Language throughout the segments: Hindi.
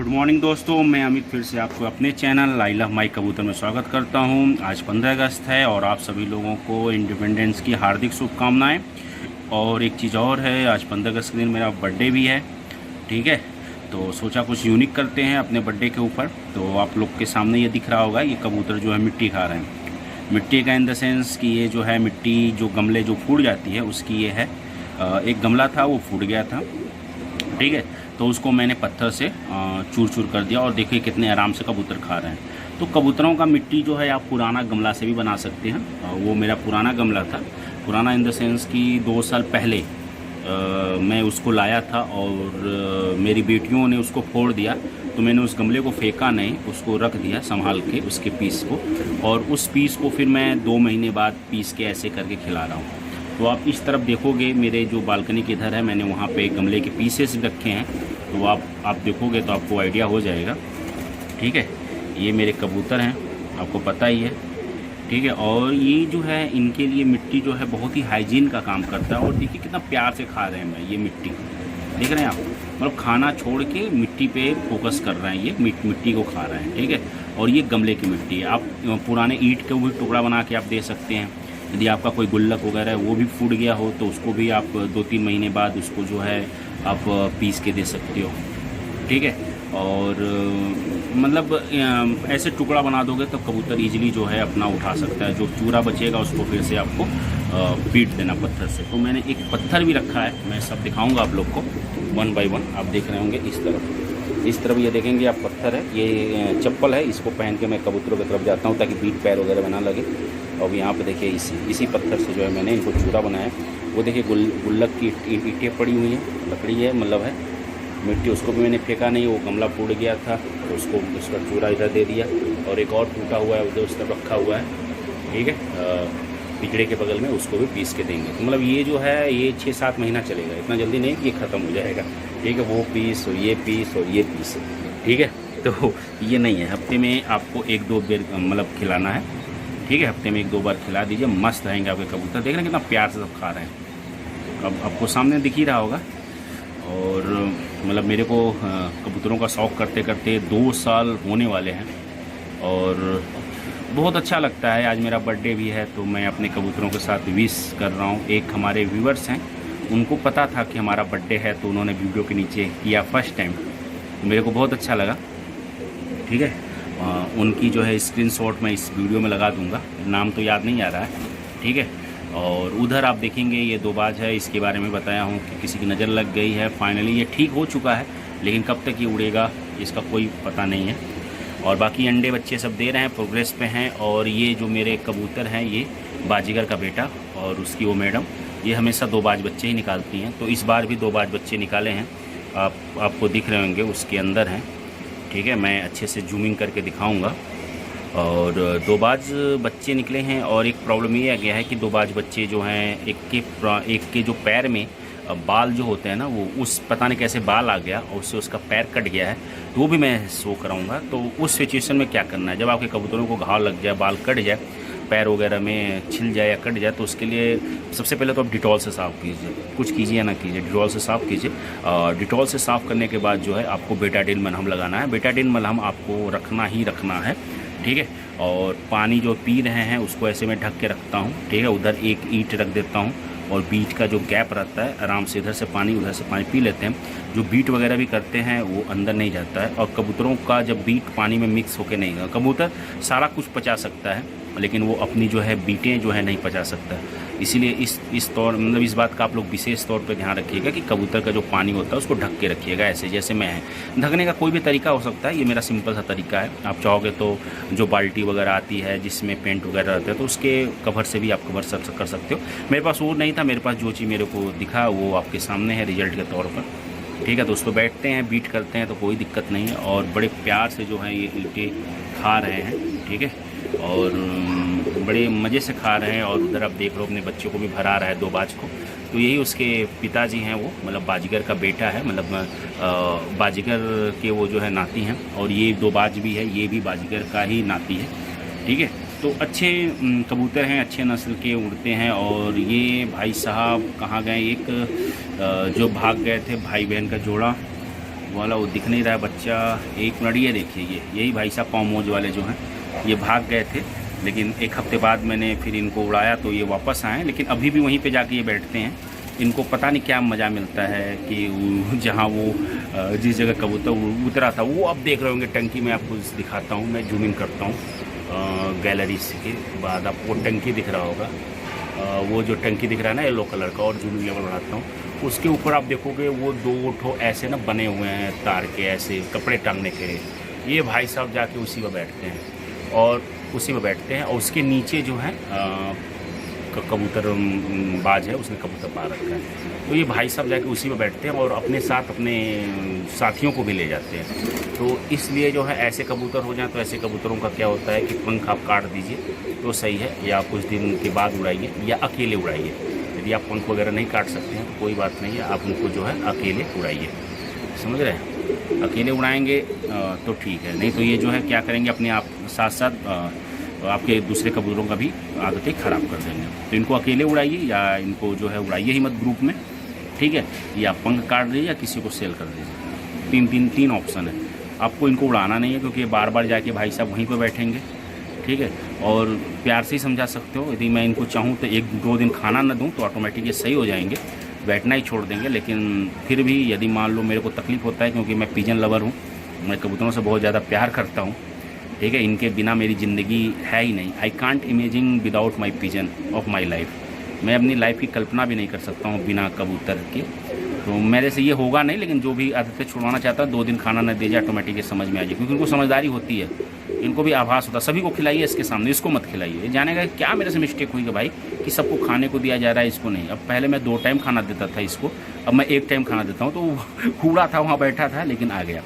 गुड मॉर्निंग दोस्तों, मैं अमित फिर से आपको अपने चैनल आई लव माई कबूतर में स्वागत करता हूं। आज 15 अगस्त है और आप सभी लोगों को इंडिपेंडेंस की हार्दिक शुभकामनाएं। और एक चीज़ और है, आज 15 अगस्त के दिन मेरा बर्थडे भी है। ठीक है, तो सोचा कुछ यूनिक करते हैं अपने बर्थडे के ऊपर। तो आप लोग के सामने ये दिख रहा होगा, ये कबूतर जो है मिट्टी खा रहे हैं। मिट्टी का इन द सेंस कि ये जो है मिट्टी जो गमले जो फूट जाती है उसकी ये है। एक गमला था वो फूट गया था, ठीक है, तो उसको मैंने पत्थर से चूर चूर कर दिया और देखिए कितने आराम से कबूतर खा रहे हैं। तो कबूतरों का मिट्टी जो है आप पुराना गमला से भी बना सकते हैं। वो मेरा पुराना गमला था, पुराना इन द सेंस कि 2 साल पहले मैं उसको लाया था और मेरी बेटियों ने उसको फोड़ दिया। तो मैंने उस गमले को फेंका नहीं, उसको रख दिया संभाल के उसके पीस को, और उस पीस को फिर मैं 2 महीने बाद पीस के ऐसे करके खिला रहा हूँ। तो आप इस तरफ देखोगे, मेरे जो बालकनी के इधर है मैंने वहाँ पे गमले के पीसेस रखे हैं। तो आप देखोगे तो आपको आइडिया हो जाएगा। ठीक है, ये मेरे कबूतर हैं, आपको पता ही है। ठीक है, और ये जो है इनके लिए मिट्टी जो है बहुत ही हाइजीन का काम करता है। और देखिए कितना प्यार से खा रहे हैं मैं ये मिट्टी, देख रहे हैं आप, मतलब खाना छोड़ के मिट्टी पे फोकस कर रहे हैं, ये मिट्टी को खा रहे हैं। ठीक है, और ये गमले की मिट्टी है। आप पुराने ईंट का भी टुकड़ा बना के आप दे सकते हैं। यदि आपका कोई गुल्लक वगैरह है वो भी फूट गया हो तो उसको भी आप 2-3 महीने बाद उसको जो है आप पीस के दे सकते हो। ठीक है, और मतलब ऐसे टुकड़ा बना दोगे तो कबूतर इजीली जो है अपना उठा सकता है। जो चूरा बचेगा उसको फिर से आपको पीट देना पत्थर से। तो मैंने एक पत्थर भी रखा है, मैं सब दिखाऊंगा आप लोग को 1 बाय 1। आप देख रहे होंगे इस तरफ ये देखेंगे आप, पत्थर है, ये चप्पल है, इसको पहन के मैं कबूतरों की तरफ जाता हूँ ताकि बीट पैर वगैरह ना लगे। और यहाँ पे देखिए इसी पत्थर से जो है मैंने इनको चूरा बनाया। वो देखिए गुल्लक की ईंटें पड़ी हुई हैं, लकड़ी है मतलब है, मिट्टी, उसको भी मैंने फेंका नहीं, वो गमला फूट गया था तो उसका चूरा इधर दे दिया। और एक और टूटा हुआ है उधर उस तरफ रखा हुआ है। ठीक है, पिंजड़े के बगल में, उसको भी पीस के देंगे। तो मतलब ये जो है ये 6-7 महीना चलेगा, इतना जल्दी नहीं कि ये ख़त्म हो जाएगा। ठीक है, वो पीस और ये पीस और ये पीस। ठीक है, तो ये नहीं है, हफ्ते में आपको 1-2 बार मतलब खिलाना है। ठीक है, हफ्ते में 1-2 बार खिला दीजिए, मस्त रहेंगे आपके कबूतर। देख रहे हैं कितना प्यार से सब खा रहे हैं, अब आपको सामने दिख ही रहा होगा। और मतलब मेरे को कबूतरों का शौक़ करते करते 2 साल होने वाले हैं और बहुत अच्छा लगता है। आज मेरा बर्थडे भी है तो मैं अपने कबूतरों के साथ विश कर रहा हूँ। एक हमारे व्यूवर्स हैं, उनको पता था कि हमारा बर्थडे है तो उन्होंने वीडियो के नीचे किया फर्स्ट टाइम, तो मेरे को बहुत अच्छा लगा। ठीक है, उनकी जो है स्क्रीनशॉट मैं इस वीडियो में लगा दूंगा, नाम तो याद नहीं आ रहा है। ठीक है, और उधर आप देखेंगे ये 2 बाज है, इसके बारे में बताया हूँ कि किसी की नज़र लग गई है। फाइनली ये ठीक हो चुका है, लेकिन कब तक ये उड़ेगा इसका कोई पता नहीं है। और बाकी अंडे बच्चे सब दे रहे हैं, प्रोग्रेस पे हैं। और ये जो मेरे कबूतर हैं, ये बाजीगर का बेटा और उसकी वो मैडम, ये हमेशा 2 बाज बच्चे ही निकालती हैं। तो इस बार भी 2 बाज बच्चे निकाले हैं, आपको दिख रहे होंगे उसके अंदर हैं। ठीक है, मैं अच्छे से जूमिंग करके दिखाऊंगा। और 2 बाज बच्चे निकले हैं। और एक प्रॉब्लम ये आ गया है कि 2 बाज बच्चे जो हैं, एक के जो पैर में बाल जो होते हैं ना, वो उस पता नहीं कैसे बाल आ गया और उससे उसका पैर कट गया है, तो वो भी मैं शो कराऊंगा। तो उस सिचुएशन में क्या करना है, जब आपके कबूतरों को घाव लग जाए, बाल कट जाए, पैर वगैरह में छिल जाए या कट जाए, तो उसके लिए सबसे पहले तो आप डिटॉल से साफ़ कीजिए। कुछ कीजिए या ना कीजिए, डिटॉल से साफ़ कीजिए। डिटॉल से साफ़ करने के बाद जो है आपको बेटाडिन मलहम लगाना है। बेटाडिन मलहम आपको रखना ही रखना है। ठीक है, और पानी जो पी रहे हैं उसको ऐसे मैं ढक के रखता हूँ। ठीक है, उधर एक ईंट रख देता हूँ और बीच का जो गैप रहता है, आराम से इधर से पानी उधर से पानी पी लेते हैं। जो बीट वगैरह भी करते हैं वो अंदर नहीं जाता है। और कबूतरों का जब बीट पानी में मिक्स होकर नहीं, कबूतर सारा कुछ पचा सकता है लेकिन वो अपनी जो है बीटें जो है नहीं पचा सकता। इसीलिए इस बात का आप लोग विशेष तौर पे ध्यान रखिएगा कि कबूतर का जो पानी होता है उसको ढक के रखिएगा, ऐसे जैसे मैं है। ढकने का कोई भी तरीका हो सकता है, ये मेरा सिंपल सा तरीका है। आप चाहोगे तो जो बाल्टी वगैरह आती है जिसमें पेंट वगैरह रहता है, तो उसके कवर से भी आप कवर कर सकते हो। मेरे पास वो नहीं था, मेरे पास जो चीज़ मेरे को दिखा वो आपके सामने है रिजल्ट के तौर पर। ठीक है, तो उस पर बैठते हैं, बीट करते हैं तो कोई दिक्कत नहीं है। और बड़े प्यार से जो है ये ईंटें खा रहे हैं। ठीक है, और बड़े मज़े से खा रहे हैं। और उधर आप देख लो अपने बच्चों को भी भरा रहा है 2 बाज को। तो यही उसके पिताजी हैं, वो मतलब बाजीगर का बेटा है, मतलब बाजीगर के वो जो है नाती हैं। और ये 2 बाज भी है, ये भी बाजीगर का ही नाती है। ठीक है, तो अच्छे कबूतर हैं, अच्छे नस्ल के उड़ते हैं। और ये भाई साहब कहाँ गए, एक जो भाग गए थे भाई बहन का जोड़ा, वाला वो दिख नहीं रहा है बच्चा। एक मिनट, ये देखिए, ये यही भाई साहब पाँव वाले जो हैं, ये भाग गए थे, लेकिन एक हफ्ते बाद मैंने फिर इनको उड़ाया तो ये वापस आए, लेकिन अभी भी वहीं पे जाके ये बैठते हैं। इनको पता नहीं क्या मज़ा मिलता है कि जहाँ वो जिस जगह कबूतर उतरा था वो अब देख रहे होंगे टंकी में। आपको दिखाता हूँ, मैं जूम इन करता हूँ गैलरी के बाद, आपको टंकी दिख रहा होगा। वो जो टंकी दिख रहा है ना येलो कलर का, और जूम लेवल बढ़ाता हूँ, उसके ऊपर आप देखोगे वो 2 ठो ऐसे ना बने हुए हैं तार के, ऐसे कपड़े टांगने के लिए। ये भाई साहब जाके उसी में बैठते हैं और उसी में बैठते हैं। और उसके नीचे जो है कबूतर बाज है, उसने कबूतर पा रखा है, तो ये भाई साहब जाके उसी में बैठते हैं और अपने साथ अपने साथियों को भी ले जाते हैं। तो इसलिए जो है ऐसे कबूतर हो जाए तो ऐसे कबूतरों का क्या होता है कि पंख आप काट दीजिए तो सही है, या कुछ दिन के बाद उड़ाइए या अकेले उड़ाइए। यदि आप पंख वगैरह नहीं काट सकते हैं तो कोई बात नहीं है, आप उनको जो है अकेले उड़ाइए। समझ रहे हैं? अकेले उड़ाएंगे तो ठीक है, नहीं तो ये जो है क्या करेंगे, अपने आप साथ साथ आपके दूसरे कबूतरों का भी आदतें ख़राब कर देंगे। तो इनको अकेले उड़ाइए या इनको जो है उड़ाइए ही मत ग्रुप में, ठीक है? या पंख काट दीजिए या किसी को सेल कर दीजिए। तीन ऑप्शन है। आपको इनको उड़ाना नहीं है क्योंकि ये बार बार जाके भाई साहब वहीं पर बैठेंगे, ठीक है? और प्यार से ही समझा सकते हो। यदि मैं इनको चाहूँ तो 1-2 दिन खाना न दूँ तो ऑटोमेटिक ये सही हो जाएंगे, बैठना ही छोड़ देंगे। लेकिन फिर भी यदि मान लो मेरे को तकलीफ़ होता है, क्योंकि मैं पिजन लवर हूँ, मैं कबूतरों से बहुत ज़्यादा प्यार करता हूँ, ठीक है? इनके बिना मेरी ज़िंदगी है ही नहीं। I can't imagine without my pigeon of my life. मैं अपनी लाइफ की कल्पना भी नहीं कर सकता हूँ बिना कबूतर के। तो मेरे से ये होगा नहीं, लेकिन जो भी आदतें छुड़वाना चाहता है 2 दिन खाना न दे जाए, ऑटोमेटिक समझ में आ जाए, क्योंकि उनको समझदारी होती है, इनको भी आभास होता है। सभी को खिलाइए इसके सामने, इसको मत खिलाइए। जानेगा क्या मेरे से मिस्टेक हुई कि भाई कि सबको खाने को दिया जा रहा है, इसको नहीं। अब पहले मैं 2 टाइम खाना देता था इसको, अब मैं 1 टाइम खाना देता हूँ। तो कूड़ा था वहाँ बैठा था, लेकिन आ गया।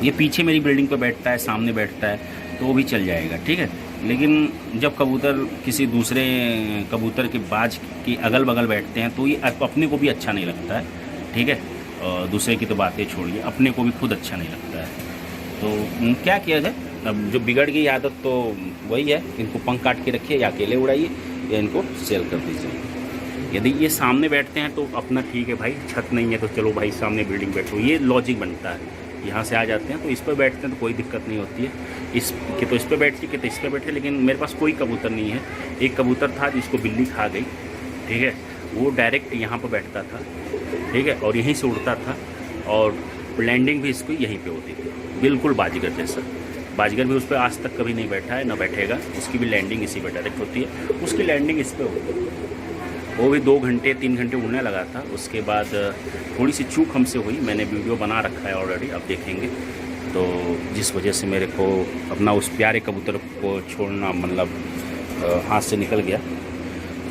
ये पीछे मेरी बिल्डिंग पे बैठता है, सामने बैठता है, तो वो भी चल जाएगा, ठीक है? लेकिन जब कबूतर किसी दूसरे कबूतर के बाज के अगल बगल बैठते हैं तो ये अपने को भी अच्छा नहीं लगता है, ठीक है? दूसरे की तो बातें छोड़िए, अपने को भी खुद अच्छा नहीं लगता है। तो क्या किया जाए? अब जो बिगड़ गई आदत तो वही है, इनको पंख काट के रखिए या अकेले उड़ाइए या इनको सेल कर दीजिए। यदि ये सामने बैठते हैं तो अपना ठीक है भाई, छत नहीं है तो चलो भाई सामने बिल्डिंग बैठो, ये लॉजिक बनता है। यहाँ से आ जाते हैं तो इस पर बैठते हैं तो कोई दिक्कत नहीं होती है। इस पर बैठती कि तो इस पर बैठे, लेकिन मेरे पास कोई कबूतर नहीं है। एक कबूतर था जिसको बिल्ली खा गई, ठीक है? वो डायरेक्ट यहाँ पर बैठता था, ठीक है? और यहीं से उड़ता था और लैंडिंग भी इसको यहीं पे होती थी, बिल्कुल बाजीगर जैसा। बाजीगर भी उस पर आज तक कभी नहीं बैठा है, ना बैठेगा। उसकी भी लैंडिंग इसी पर डायरेक्ट होती है, उसकी लैंडिंग इस पर होती है। वो भी 2 घंटे 3 घंटे उड़ने लगा था। उसके बाद थोड़ी सी चूक हमसे हुई, मैंने वीडियो बना रखा है ऑलरेडी, आप देखेंगे। तो जिस वजह से मेरे को अपना उस प्यारे कबूतर को छोड़ना मतलब हाथ से निकल गया।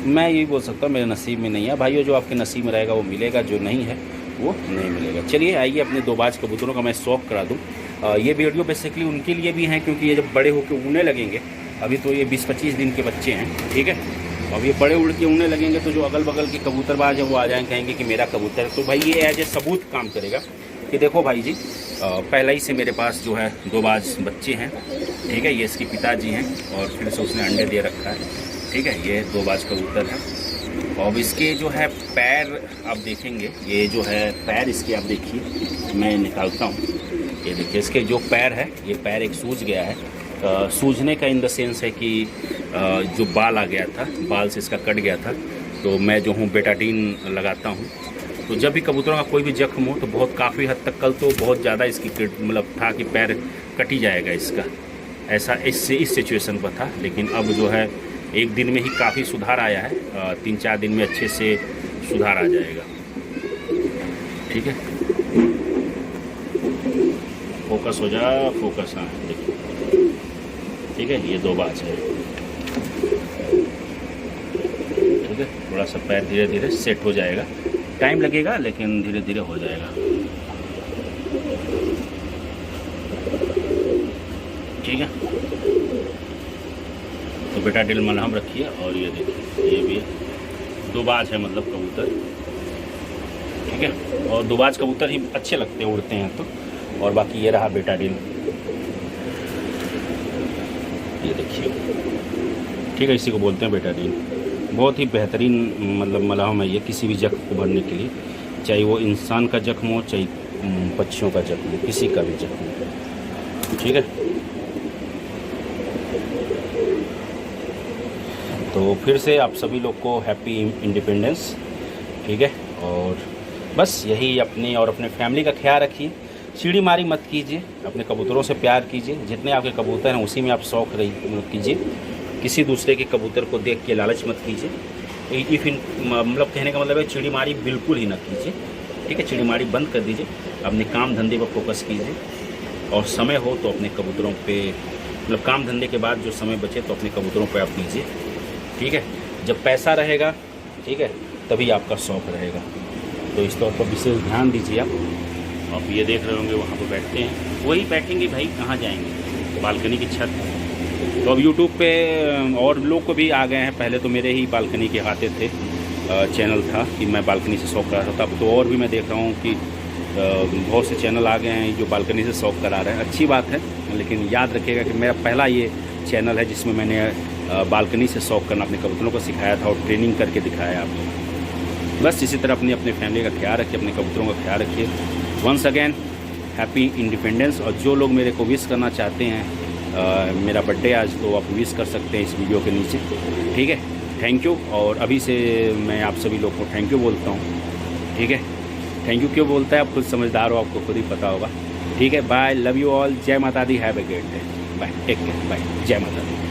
मैं यही बोल सकता हूँ मेरे नसीब में नहीं है भाइयों। जो आपके नसीब में रहेगा वो मिलेगा, जो नहीं है वो नहीं मिलेगा। चलिए आइए अपने 2 बाज कबूतरों का मैं शौक करा दूँ। ये वीडियो बेसिकली उनके लिए भी हैं क्योंकि ये जब बड़े होकर उड़ने लगेंगे, अभी तो ये 20-25 दिन के बच्चे हैं, ठीक है? अब ये बड़े उड़ के उड़ने लगेंगे तो जो अगल बगल के कबूतरबाज हैं वो आ जाएंगे, कहेंगे कि मेरा कबूतर है। तो भाई ये एज ए सबूत काम करेगा कि देखो भाई जी, पहले ही से मेरे पास जो है 2 बाज बच्चे हैं, ठीक है? ये इसके पिताजी हैं और फिर से उसने अंडे दे रखा है, ठीक है? ये 2 बाज कबूतर है। और इसके जो है पैर आप देखेंगे, ये जो है पैर इसके आप देखिए, मैं निकालता हूँ, ये देखिए इसके जो पैर है, ये पैर एक सूज गया है। सूजने का इन द सेंस है कि जो बाल आ गया था, बाल से इसका कट गया था। तो मैं जो हूँ बेटाडीन लगाता हूँ। तो जब भी कबूतरों का कोई भी जख्म हो तो बहुत काफ़ी हद तक, कल तो बहुत ज़्यादा इसकी मतलब था कि पैर कट ही जाएगा इसका, ऐसा इस सिचुएशन पर था। लेकिन अब जो है 1 दिन में ही काफ़ी सुधार आया है, 3-4 दिन में अच्छे से सुधार आ जाएगा, ठीक है? फोकस हो जा, फोकस। हाँ देखिए, ठीक है? ये 2 बाज है, ठीक है? थोड़ा सा पैर धीरे धीरे सेट हो जाएगा, टाइम लगेगा लेकिन धीरे धीरे हो जाएगा, ठीक है? तो बेटाडिन मलहम रखिए। और ये देखिए, ये भी 2 बाज है मतलब कबूतर, ठीक है? और 2 बाज कबूतर ही अच्छे लगते हैं, उड़ते हैं तो। और बाकी ये रहा बेटाडिन, ये देखिए, ठीक है? इसी को बोलते हैं बेटाडीन। बहुत ही बेहतरीन मतलब मलहम है ये किसी भी जख्म को भरने के लिए, चाहे वो इंसान का जख्म हो, चाहे पक्षियों का जख्म, किसी का भी जख्म, ठीक है। तो फिर से आप सभी लोग को हैप्पी इंडिपेंडेंस, ठीक है। और बस यही अपनी और अपने फैमिली का ख्याल रखिए, सीढ़ी मारी मत कीजिए, अपने कबूतरों से प्यार कीजिए, जितने आपके कबूतर हैं उसी में आप शौक़ रही कीजिए, किसी दूसरे के कबूतर को देख के लालच मत कीजिए। इफ इन मतलब कहने का मतलब है चिड़ी मारी बिल्कुल ही ना कीजिए, ठीक है। चिड़ी मारी बंद कर दीजिए, अपने काम धंधे पर फोकस कीजिए, और समय हो तो अपने कबूतरों पे, मतलब काम धंधे के बाद जो समय बचे तो अपने कबूतरों पे आप दीजिए, ठीक है। जब पैसा रहेगा, ठीक है, तभी आपका शौक़ रहेगा। तो इस तौर पर विशेष ध्यान दीजिए आप ये देख रहे होंगे वहाँ पर बैठते हैं, वही बैठेंगे भाई, कहाँ जाएंगे, बालकनी की छत। तो अब यूट्यूब पे और लोग को भी आ गए हैं, पहले तो मेरे ही बालकनी के आते थे, चैनल था कि मैं बालकनी से शौक़ करा था। अब तो और भी मैं देख रहा हूँ कि बहुत से चैनल आ गए हैं जो बालकनी से शौक़ करा रहे हैं, अच्छी बात है। लेकिन याद रखिएगा कि मेरा पहला ये चैनल है जिसमें मैंने बालकनी से शौक़ करना अपने कबूतरों को सिखाया था और ट्रेनिंग करके दिखाया आपको। बस इसी तरह अपनी फैमिली का ख्याल रखिए, अपने कबूतरों का ख्याल रखिए। Once again happy independence. और जो लोग मेरे को विश करना चाहते हैं, मेरा बर्थडे आज, तो आप विश कर सकते हैं इस वीडियो के नीचे, ठीक है। Thank you. और अभी से मैं आप सभी लोग को थैंक यू बोलता हूँ, ठीक है। थैंक यू क्यों बोलता है, आप खुद समझदार हो, आपको खुद ही पता होगा, ठीक है। बाय, लव यू ऑल, जय माता दी, have a great day, bye, take care, bye, जय माता दी।